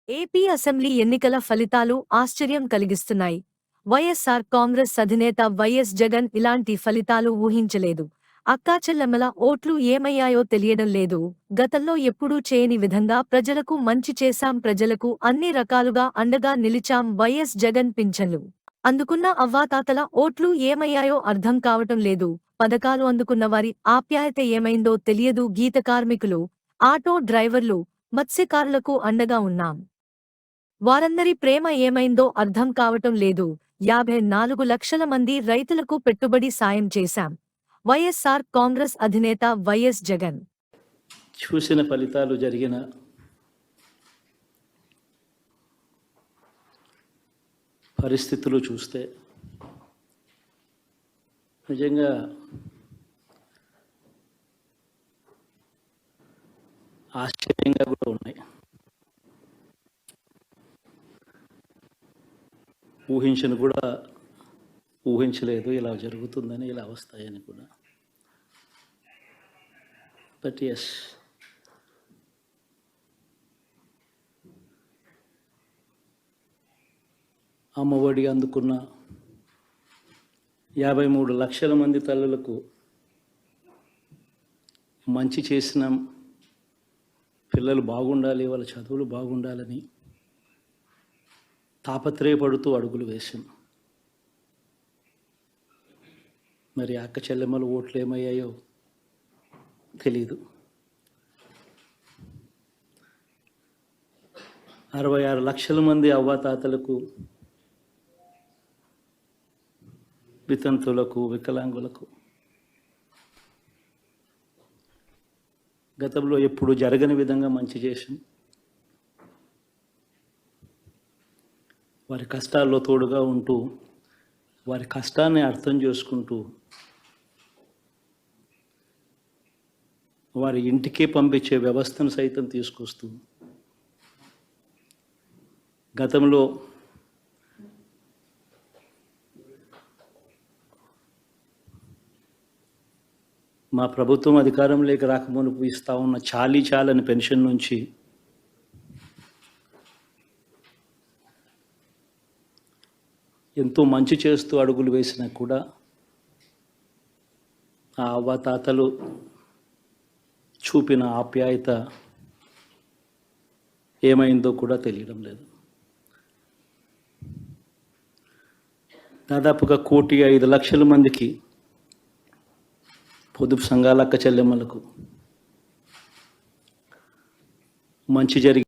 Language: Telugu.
ఏపీ అసెంబ్లీ ఎన్నికల ఫలితాలు ఆశ్చర్యం కలిగిస్తున్నాయి. వైఎస్సార్ కాంగ్రెస్ అధినేత వైఎస్ జగన్ ఇలాంటి ఫలితాలు ఊహించలేదు. అక్కాచెల్లెమ్మల ఓట్లు ఏమయ్యాయో తెలియడం లేదు. గతంలో ఎప్పుడూ చేయని విధంగా ప్రజలకు మంచి చేశాం, ప్రజలకు అన్ని రకాలుగా అండగా నిలిచాం. వైఎస్ జగన్ పింఛన్లు అందుకున్న అవ్వాతాతల ఓట్లు ఏమయ్యాయో అర్థం కావటం లేదు. పథకాలు అందుకున్న వారి ఆప్యాయత ఏమైందో తెలియదు. గీత కార్మికులు, ఆటో డ్రైవర్లు, మత్స్యకారులకు అండగా ఉన్నాం. వారందరి ప్రేమ ఏమైందో అర్థం కావటం లేదు. 54 లక్షల మంది రైతులకు పెట్టుబడి సాయం చేశాం. వైఎస్సార్ కాంగ్రెస్ అధినేత వైఎస్ జగన్ చూసిన ఫలితాలు జరిగిన పరిస్థితులు చూస్తే నిజంగా ఆశ్చర్యంగా కూడా ఉన్నాయి. ఊహించలేదు ఇలా జరుగుతుందని, ఇలా వస్తాయని కూడా. బట్ ఎస్, అమ్మఒడి అందుకున్న 53 లక్షల మంది తల్లులకు మంచి చేసినాం. పిల్లలు బాగుండాలి, వాళ్ళ చదువులు బాగుండాలని తాపత్రయపడుతూ అడుగులు వేశాం. మరి అక్క చెల్లెమ్మల ఓట్లు ఏమయ్యాయో తెలీదు. 66 లక్షల మంది అవ్వాతాతలకు, వితంతులకు, వికలాంగులకు గతంలో ఎప్పుడు జరగని విధంగా మంచి చేశాం. వారి కష్టాల్లో తోడుగా ఉంటూ, వారి కష్టాన్ని అర్థం చేసుకుంటూ, వారి ఇంటికే పంపించే వ్యవస్థను సైతం తీసుకొస్తూ, గతంలో మా ప్రభుత్వం అధికారంలోకి రాకమునుపు ఇస్తా ఉన్న చాలని పెన్షన్ నుంచి ఎంతో మంచి చేస్తూ అడుగులు వేసినా కూడా ఆ అవ్వాతాతలు చూపిన ఆప్యాయత ఏమైందో కూడా తెలియడం లేదు. దాదాపుగా 1,05,00,000 మందికి, పొదుపు సంఘాల అక్క చెల్లెమ్మలకు మంచి జరిగి